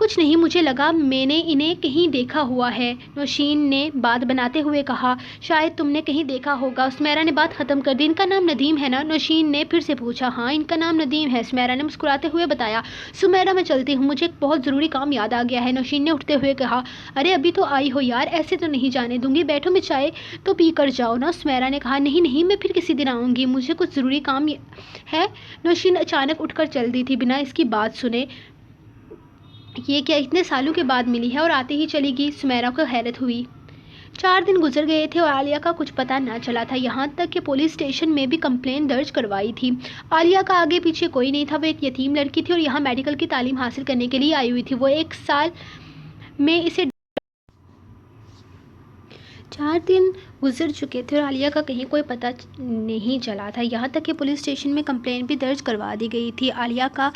کچھ نہیں، مجھے لگا میں نے انہیں کہیں دیکھا ہوا ہے، نوشین نے بات بناتے ہوئے کہا۔ شاید تم نے کہیں دیکھا ہوگا، سمیرا نے بات ختم کر دی۔ ان کا نام ندیم ہے نا؟ نوشین نے پھر سے پوچھا۔ ہاں، ان کا نام ندیم ہے، سمیرا نے مسکراتے ہوئے بتایا۔ سمیرا میں چلتی ہوں، مجھے ایک بہت ضروری کام یاد آ گیا ہے، نوشین نے اٹھتے ہوئے کہا۔ ارے ابھی تو آئی ہو یار، ایسے تو نہیں جانے دوں گی، بیٹھو، میں چائے تو پی کر جاؤ نا، سمیرا نے کہا۔ نہیں نہیں، میں پھر کسی دن آؤں گی، مجھے کچھ ضروری کام ہے۔ نوشین اچانک اٹھ کر چل دی تھی بنا اس کی بات سنے۔ یہ کیا اتنے سالوں کے بعد ملی ہے اور آتے ہی چلی گئی؟ سمیرا کو حیرت ہوئی۔ 4 دن گزر گئے تھے اور عالیہ کا کچھ پتہ نہ چلا تھا، یہاں تک کہ پولیس اسٹیشن میں بھی کمپلین درج کروائی تھی۔ عالیہ کا آگے پیچھے کوئی نہیں تھا، وہ ایک یتیم لڑکی تھی اور یہاں میڈیکل کی تعلیم حاصل کرنے کے لیے آئی ہوئی تھی۔ وہ 1 سال میں اسے 4 دن گزر چکے تھے اور عالیہ کا کہیں کوئی پتہ نہیں چلا تھا، یہاں تک کہ پولیس اسٹیشن میں کمپلین بھی درج کروا دی گئی تھی۔ عالیہ کا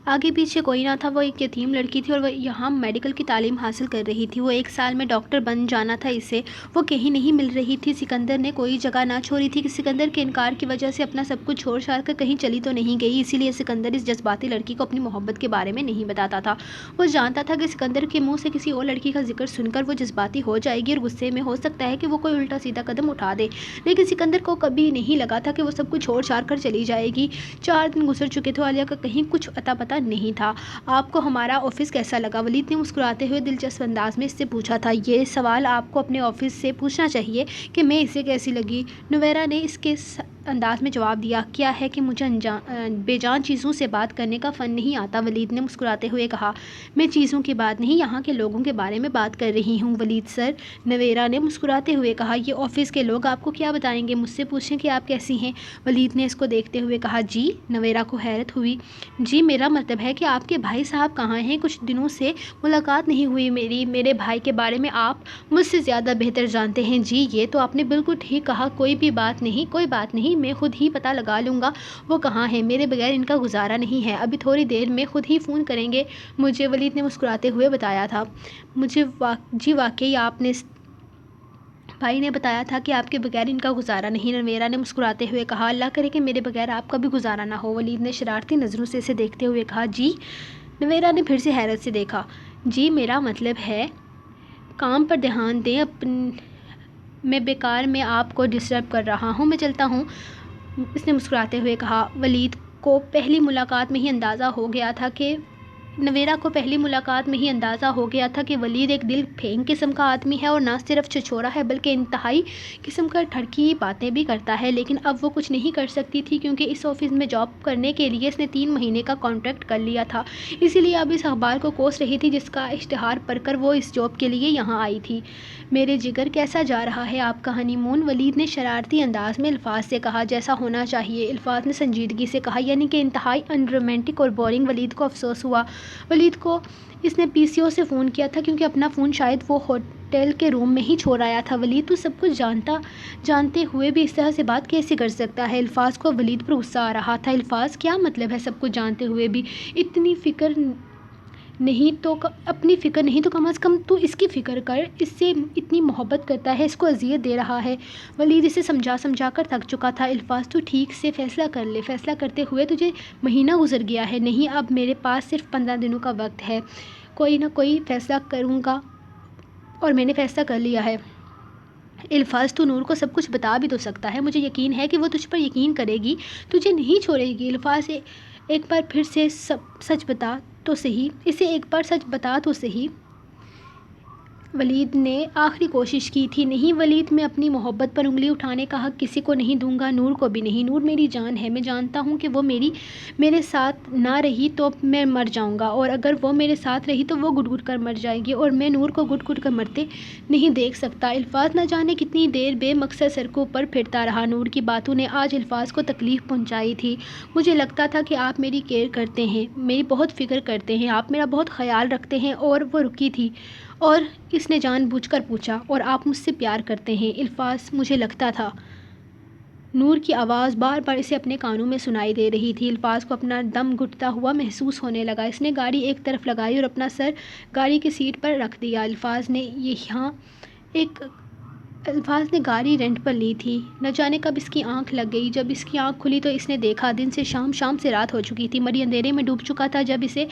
آگے پیچھے کوئی نہ تھا، وہ ایک یتیم لڑکی تھی اور وہ یہاں میڈیکل کی تعلیم حاصل کر رہی تھی۔ وہ 1 سال میں ڈاکٹر بن جانا تھا اسے، وہ کہیں نہیں مل رہی تھی۔ سکندر نے کوئی جگہ نہ چھوڑی تھی کہ سکندر کے انکار کی وجہ سے اپنا سب کچھ چھوڑ چھاڑ کر کہیں چلی تو نہیں گئی، اسی لیے سکندر اس جذباتی لڑکی کو اپنی محبت کے بارے میں نہیں بتاتا تھا۔ وہ جانتا تھا کہ سکندر کے منہ سے کسی اور لڑکی کا ذکر سن کر وہ جذباتی ہو جائے گی اور غصے میں ہو سکتا ہے کہ وہ کوئی الٹا سیدھا قدم اٹھا دے، لیکن سکندر کو کبھی نہیں لگا تھا کہ وہ سب کچھ چھوڑ چھاڑ کر چلی جائے گی۔ 4 دن گزر چکے تھے، عالیہ کا کہیں کچھ اتا پتہ نہیں تھا۔ آپ کو ہمارا آفس کیسا لگا؟ ولید نے مسکراتے ہوئے دلچسپ انداز میں اس سے پوچھا تھا۔ یہ سوال آپ کو اپنے آفس سے پوچھنا چاہیے کہ میں اسے کیسی لگی، نویرا نے اس کے انداز میں جواب دیا۔ کیا ہے کہ مجھے بے جان چیزوں سے بات کرنے کا فن نہیں آتا، ولید نے مسکراتے ہوئے کہا۔ میں چیزوں کی بات نہیں، یہاں کے لوگوں کے بارے میں بات کر رہی ہوں ولید سر، نویرا نے مسکراتے ہوئے کہا۔ یہ آفس کے لوگ آپ کو کیا بتائیں گے؟ مجھ سے پوچھیں کہ آپ کیسی ہیں، ولید نے اس کو دیکھتے ہوئے کہا۔ جی؟ نویرا کو حیرت ہوئی۔ جی میرا مطلب ہے کہ آپ کے بھائی صاحب کہاں ہیں؟ کچھ دنوں سے ملاقات نہیں ہوئی میرے بھائی کے بارے میں آپ مجھ سے زیادہ بہتر جانتے ہیں۔ جی یہ تو آپ نے بالکل ٹھیک کہا، کوئی بات نہیں، میں خود ہی پتہ لگا لوں گا وہ کہاں ہیں، میرے بغیر ان کا گزارا نہیں ہے، ابھی تھوڑی دیر میں خود ہی فون کریں گے مجھے، ولید نے مسکراتے ہوئے بتایا تھا۔ جی واقعی آپ نے بھائی نے بتایا تھا کہ آپ کے بغیر ان کا گزارا نہیں، نویرا نے مسکراتے ہوئے کہا۔ اللہ کرے کہ میرے بغیر آپ کا بھی گزارا نہ ہو، ولید نے شرارتی نظروں سے اسے دیکھتے ہوئے کہا۔ جی؟ نویرا نے پھر سے حیرت سے دیکھا۔ جی میرا مطلب ہے کام پر دھیان دیں، میں بیکار میں آپ کو ڈسٹرب کر رہا ہوں، میں چلتا ہوں، اس نے مسکراتے ہوئے کہا۔ ولید کو پہلی ملاقات میں ہی اندازہ ہو گیا تھا کہ ولید ایک دل پھینگ قسم کا آدمی ہے اور نہ صرف چھچورا ہے بلکہ انتہائی قسم کا ٹھڑکی باتیں بھی کرتا ہے، لیکن اب وہ کچھ نہیں کر سکتی تھی کیونکہ اس آفس میں جاب کرنے کے لیے اس نے 3 مہینے کا کانٹریکٹ کر لیا تھا، اسی لیے اب اس اخبار کو کوس رہی تھی جس کا اشتہار پڑھ کر وہ اس جاب کے لیے یہاں آئی تھی۔ میرے جگر کیسا جا رہا ہے آپ کا ہنی مون؟ ولید نے شرارتی انداز میں الفاظ سے کہا۔ جیسا ہونا چاہیے، الفاظ نے سنجیدگی سے کہا، یعنی کہ انتہائی ان رومانٹک اور بورنگ۔ ولید کو افسوس ہوا، ولید کو اس نے پی سی او سے فون کیا تھا کیونکہ اپنا فون شاید وہ ہوٹل کے روم میں ہی چھوڑ آیا تھا۔ ولید تو سب کچھ جانتے ہوئے بھی اس طرح سے بات کیسے کر سکتا ہے؟ الفاظ کو ولید پر غصہ آ رہا تھا۔ الفاظ کیا مطلب ہے سب کچھ جانتے ہوئے بھی؟ اپنی فکر نہیں تو کم از کم تو اس کی فکر کر، اس سے اتنی محبت کرتا ہے، اس کو اذیت دے رہا ہے۔ ولید اسے سمجھا کر تھک چکا تھا۔ الفاظ تو ٹھیک سے فیصلہ کر لے، فیصلہ کرتے ہوئے تجھے مہینہ گزر گیا ہے۔ نہیں، اب میرے پاس صرف 15 دنوں کا وقت ہے، کوئی نہ کوئی فیصلہ کروں گا اور میں نے فیصلہ کر لیا ہے۔ الفاظ تو نور کو سب کچھ بتا بھی تو سکتا ہے، مجھے یقین ہے کہ وہ تجھ پر یقین کرے گی، تجھے نہیں چھوڑے گی۔ الفاظ ایک بار پھر سے سچ بتا تو صحیح، اسے ایک بار سچ بتا تو صحیح، ولید نے آخری کوشش کی تھی۔ نہیں ولید، میں اپنی محبت پر انگلی اٹھانے کا حق کسی کو نہیں دوں گا، نور کو بھی نہیں۔ نور میری جان ہے، میں جانتا ہوں کہ وہ میرے ساتھ نہ رہی تو میں مر جاؤں گا، اور اگر وہ میرے ساتھ رہی تو وہ گٹ گٹ کر مر جائے گی، اور میں نور کو گٹ گٹ کر مرتے نہیں دیکھ سکتا۔ الفاظ نہ جانے کتنی دیر بے مقصد سڑکوں پر پھرتا رہا۔ نور کی باتوں نے آج الفاظ کو تکلیف پہنچائی تھی۔ مجھے لگتا تھا کہ آپ میری کیئر کرتے ہیں، میری بہت فکر کرتے ہیں، آپ میرا بہت خیال رکھتے ہیں، اور وہ رکی تھی اور اس نے جان بوجھ کر پوچھا، اور آپ مجھ سے پیار کرتے ہیں؟ الفاظ مجھے لگتا تھا۔ نور کی آواز بار بار اسے اپنے کانوں میں سنائی دے رہی تھی۔ الفاظ کو اپنا دم گھٹتا ہوا محسوس ہونے لگا۔ اس نے گاڑی ایک طرف لگائی اور اپنا سر گاڑی کی سیٹ پر رکھ دیا۔ الفاظ نے گاڑی رینٹ پر لی تھی، نہ جانے کب اس کی آنکھ لگ گئی۔ جب اس کی آنکھ کھلی تو اس نے دیکھا دن سے شام، شام سے رات ہو چکی تھی، مری اندھیرے میں ڈوب چکا تھا۔ جب اسے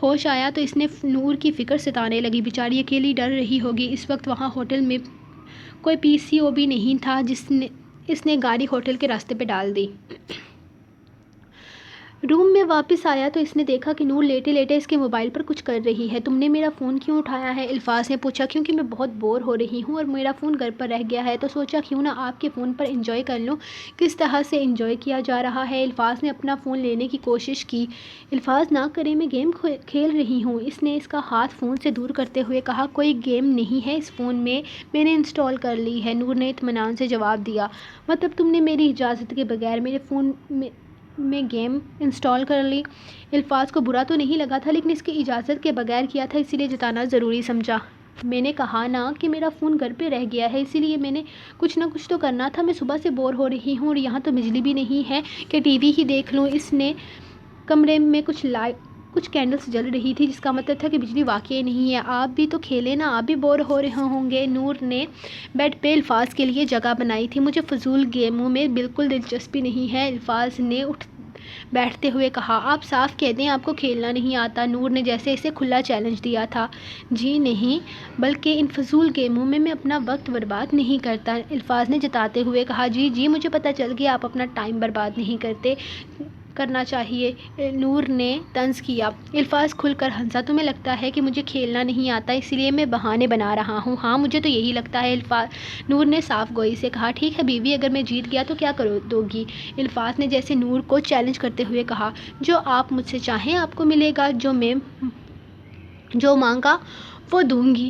ہوش آیا تو اس نے نور کی فکر ستانے لگی۔ بیچاری اکیلی ڈر رہی ہوگی۔ اس وقت وہاں ہوٹل میں کوئی PCO بھی نہیں تھا۔ اس نے گاڑی ہوٹل کے راستے پہ ڈال دی۔ روم میں واپس آیا تو اس نے دیکھا کہ نور لیٹے لیٹے اس کے موبائل پر کچھ کر رہی ہے۔ تم نے میرا فون کیوں اٹھایا ہے؟ الفاظ نے پوچھا۔ کیونکہ میں بہت بور ہو رہی ہوں اور میرا فون گھر پر رہ گیا ہے، تو سوچا کیوں نہ آپ کے فون پر انجوائے کر لوں۔ کس طرح سے انجوائے کیا جا رہا ہے؟ الفاظ نے اپنا فون لینے کی کوشش کی۔ الفاظ نہ کرے، میں گیم کھیل رہی ہوں۔ اس نے اس کا ہاتھ فون سے دور کرتے ہوئے کہا۔ کوئی گیم نہیں ہے اس فون میں نے انسٹال کر لی ہے، نور نے اطمینان سے جواب دیا۔ مطلب تم نے میری اجازت کے بغیر میرے فون میں گیم انسٹال کر لی؟ الفاظ کو برا تو نہیں لگا تھا، لیکن اس کی اجازت کے بغیر کیا تھا، اسی لیے جتانا ضروری سمجھا۔ میں نے کہا نا کہ میرا فون گھر پہ رہ گیا ہے، اسی لیے میں نے کچھ نہ کچھ تو کرنا تھا۔ میں صبح سے بور ہو رہی ہوں اور یہاں تو بجلی بھی نہیں ہے کہ ٹی وی ہی دیکھ لوں۔ اس نے کمرے میں کچھ کینڈلز جل رہی تھی، جس کا مطلب تھا کہ بجلی واقعی نہیں ہے۔ آپ بھی تو کھیلیں نا، آپ بھی بور ہو رہے ہوں گے۔ نور نے بیڈ پہ الفاظ کے لیے جگہ بنائی تھی۔ مجھے فضول گیموں میں بالکل دلچسپی نہیں ہے، الفاظ نے بیٹھتے ہوئے کہا۔ آپ صاف کہہ دیں آپ کو کھیلنا نہیں آتا، نور نے جیسے اسے کھلا چیلنج دیا تھا۔ جی نہیں، بلکہ ان فضول گیموں میں طبعاً وقت برباد نہیں کرتا، الفاظ نے جتاتے ہوئے کہا۔ جی مجھے پتہ چل گیا، آپ اپنا ٹائم برباد نہیں کرنا چاہیے، نور نے طنز کیا۔ الفاظ کھل کر ہنسا۔ تمہیں لگتا ہے کہ مجھے کھیلنا نہیں آتا، اسی لیے میں بہانے بنا رہا ہوں؟ ہاں مجھے تو یہی لگتا ہے، نور نے صاف گوئی سے کہا۔ ٹھیک ہے بیوی، اگر میں جیت گیا تو کیا دو گی؟ الفاظ نے جیسے نور کو چیلنج کرتے ہوئے کہا۔ جو آپ مجھ سے چاہیں آپ کو ملے گا، جو مانگا وہ دوں گی،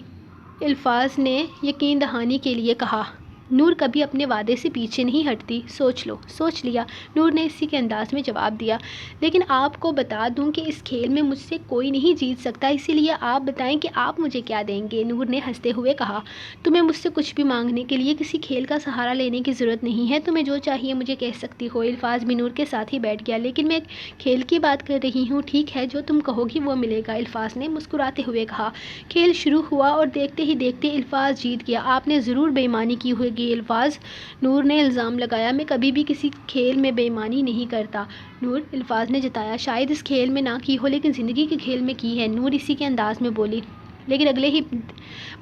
الفاظ نے یقین دہانی کے لیے کہا۔ نور کبھی اپنے وعدے سے پیچھے نہیں ہٹتی۔ سوچ لو۔ سوچ لیا، نور نے اسی کے انداز میں جواب دیا۔ لیکن آپ کو بتا دوں کہ اس کھیل میں مجھ سے کوئی نہیں جیت سکتا، اسی لیے آپ بتائیں کہ آپ مجھے کیا دیں گے، نور نے ہنستے ہوئے کہا۔ تمہیں مجھ سے کچھ بھی مانگنے کے لیے کسی کھیل کا سہارا لینے کی ضرورت نہیں ہے، تمہیں جو چاہیے مجھے کہہ سکتی ہو۔ الفاظ بھی نور کے ساتھ ہی بیٹھ گیا۔ لیکن میں کھیل کی بات کر رہی ہوں، ٹھیک ہے جو تم کہو گی وہ ملے گا، الفاظ نے مسکراتے ہوئے کہا۔ کھیل شروع ہوا اور دیکھتے ہی دیکھتے الفاظ جیت گیا۔ آپ نے ضرور بے ایمانی کی ہوگی الفاظ، نور نے الزام لگایا۔ میں کبھی بھی کسی کھیل میں بے ایمانی نہیں کرتا، نور، الفاظ نے جتایا۔ شاید اس کھیل میں نہ کی ہو، لیکن زندگی کے کھیل میں کی ہے، نور اسی کے انداز میں بولی۔ لیکن اگلے ہی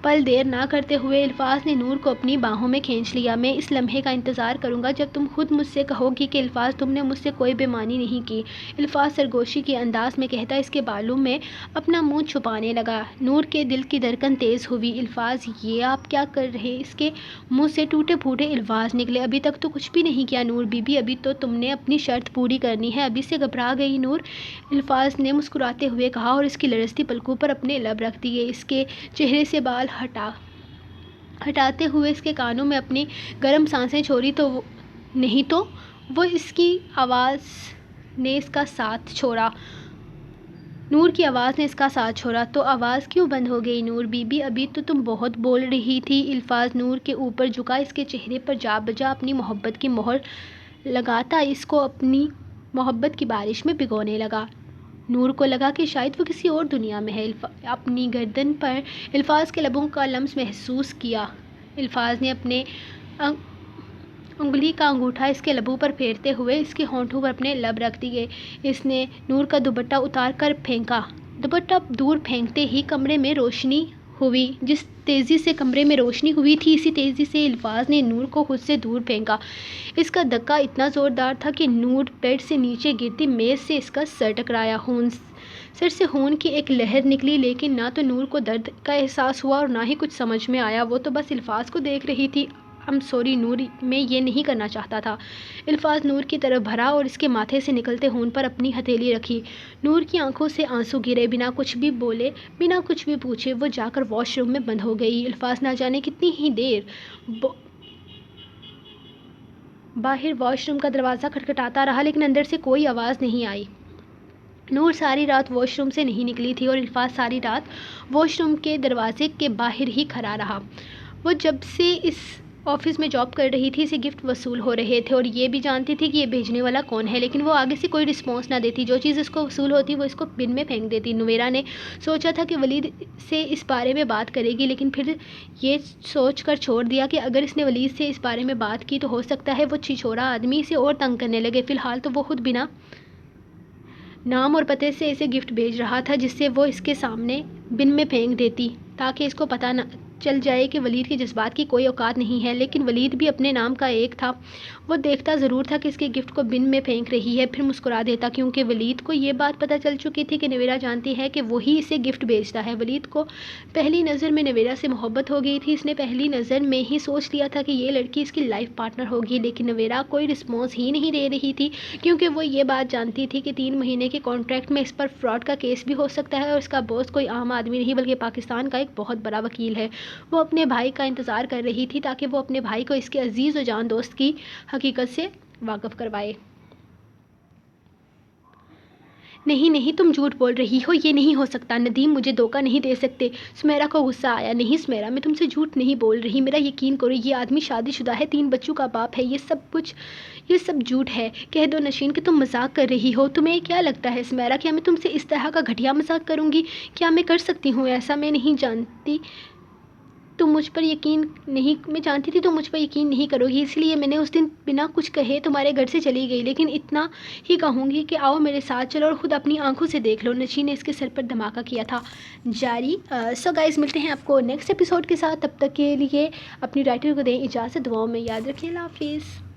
پل دیر نہ کرتے ہوئے الفاظ نے نور کو اپنی باہوں میں کھینچ لیا۔ میں اس لمحے کا انتظار کروں گا جب تم خود مجھ سے کہو گی کہ الفاظ تم نے مجھ سے کوئی بے ایمانی نہیں کی، الفاظ سرگوشی کے انداز میں کہتا اس کے بالوں میں اپنا منہ چھپانے لگا۔ نور کے دل کی دھڑکن تیز ہوئی۔ الفاظ یہ آپ کیا کر رہے؟ اس کے منہ سے ٹوٹے پھوٹے الفاظ نکلے۔ ابھی تک تو کچھ بھی نہیں کیا نور بی بی، ابھی تو تم نے اپنی شرط پوری کرنی ہے، ابھی سے گھبرا گئی نور، الفاظ نے مسکراتے ہوئے کہا اور اس کی لرزتی پلکوں پر اپنے لب رکھ دیے۔ اس کے چہرے سے بال ہٹاتے ہوئے اس کے کانوں میں اپنی گرم سانسیں چھوڑی تو وہ اس کی آواز نے اس کا ساتھ چھوڑا۔ نور کی آواز نے اس کا ساتھ چھوڑا۔ تو آواز کیوں بند ہو گئی نور بی بی؟ ابھی تو تم بہت بول رہی تھی، الفاظ نور کے اوپر جھکا، اس کے چہرے پر جا بجا اپنی محبت کی مہر لگاتا اس کو اپنی محبت کی بارش میں بھگونے لگا۔ نور کو لگا کہ شاید وہ کسی اور دنیا میں ہے۔ اپنی گردن پر الفاظ کے لبوں کا لمس محسوس کیا۔ الفاظ نے اپنے انگلی کا انگوٹھا اس کے لبوں پر پھیرتے ہوئے اس کے ہونٹوں پر اپنے لب رکھ دیے۔ اس نے نور کا دوپٹہ اتار کر پھینکا۔ دوپٹہ دور پھینکتے ہی کمرے میں روشنی ہوئی۔ جس تیزی سے کمرے میں روشنی ہوئی تھی، اسی تیزی سے الفاظ نے نور کو خود سے دور پھینکا۔ اس کا دھکا اتنا زوردار تھا کہ نور بیڈ سے نیچے گرتی میز سے اس کا سر ٹکرایا۔ سر سے خون کی ایک لہر نکلی، لیکن نہ تو نور کو درد کا احساس ہوا اور نہ ہی کچھ سمجھ میں آیا، وہ تو بس الفاظ کو دیکھ رہی تھی۔ سوری نور، میں یہ نہیں کرنا چاہتا تھا، الفاظ نور کی طرف بھرا اور اس کے ماتھے سے نکلتے خون پر اپنی ہتھیلی رکھی۔ نور کی آنکھوں سے آنسو گرے، بنا کچھ بھی بولے، بنا کچھ بھی پوچھے وہ جا کر واش روم میں بند ہو گئی۔ الفاظ نہ جانے کتنی ہی دیر باہر واش روم کا دروازہ کھٹکھٹاتا رہا، لیکن اندر سے کوئی آواز نہیں آئی۔ نور ساری رات واش روم سے نہیں نکلی تھی اور الفاظ ساری رات واش روم کے دروازے کے باہر ہی کھڑا رہا۔ وہ جب سے اس آفس میں جاب کر رہی تھی، اسے گفٹ وصول ہو رہے تھے اور یہ بھی جانتی تھی کہ یہ بھیجنے والا کون ہے، لیکن وہ آگے سے کوئی رسپانس نہ دیتی۔ جو چیز اس کو وصول ہوتی وہ اس کو بن میں پھینک دیتی۔ نویرا نے سوچا تھا کہ ولید سے اس بارے میں بات کرے گی، لیکن پھر یہ سوچ کر چھوڑ دیا کہ اگر اس نے ولید سے اس بارے میں بات کی تو ہو سکتا ہے وہ چھچھورا آدمی اسے اور تنگ کرنے لگے۔ فی الحال تو وہ خود بنا نام اور پتے سے اسے گفٹ بھیج رہا تھا جس سے وہ اس کے سامنے بن میں پھینک دیتی تاکہ اس کو پتہ نہ چل جائے کہ ولید کے جذبات کی کوئی اوقات نہیں ہے، لیکن ولید بھی اپنے نام کا ایک تھا۔ وہ دیکھتا ضرور تھا کہ اس کے گفٹ کو بن میں پھینک رہی ہے، پھر مسکرا دیتا کیونکہ ولید کو یہ بات پتہ چل چکی تھی کہ نویرا جانتی ہے کہ وہی اسے گفٹ بھیجتا ہے۔ ولید کو پہلی نظر میں نویرا سے محبت ہو گئی تھی، اس نے پہلی نظر میں ہی سوچ لیا تھا کہ یہ لڑکی اس کی لائف پارٹنر ہوگی، لیکن نویرا کوئی رسپانس ہی نہیں دے رہی تھی کیونکہ وہ یہ بات جانتی تھی کہ 3 مہینے کے کانٹریکٹ میں اس پر فراڈ کا کیس بھی ہو سکتا ہے اور اس کا باس کوئی عام آدمی نہیں بلکہ پاکستان کا ایک بہت بڑا وکیل ہے۔ وہ اپنے بھائی کا انتظار کر رہی تھی تاکہ وہ اپنے بھائی کو اس کے عزیز و جان دوست کی حقیقت سے واقف کروائے۔ نہیں نہیں، تم جھوٹ بول رہی ہو، یہ نہیں ہو سکتا، ندیم مجھے دھوکہ نہیں دے سکتے۔ سمیرا کو غصہ آیا۔ نہیں سمیرا، میں تم سے جھوٹ نہیں بول رہی، میرا یقین کرو، یہ آدمی شادی شدہ ہے، 3 بچوں کا باپ ہے، یہ سب جھوٹ ہے۔ کہہ دو نشین کہ تم مذاق کر رہی ہو۔ تمہیں کیا لگتا ہے سمیرا، کیا میں تم سے اس طرح کا گھٹیا مذاق کروں گی؟ کیا میں کر سکتی ہوں ایسا؟ میں نہیں جانتی تم مجھ پر یقین نہیں میں جانتی تھی تم مجھ پر یقین نہیں کرو گی، اس لیے میں نے اس دن بنا کچھ کہے تمہارے گھر سے چلی گئی، لیکن اتنا ہی کہوں گی کہ آؤ میرے ساتھ چلو اور خود اپنی آنکھوں سے دیکھ لو۔ نشین نے اس کے سر پر دھماکہ کیا تھا جاری۔ سو گائز، ملتے ہیں آپ کو نیکسٹ ایپیسوڈ کے ساتھ، تب تک کے لیے اپنی رائٹر کو دیں اجازت، دعاؤں میں یاد رکھیں، اللہ حافظ۔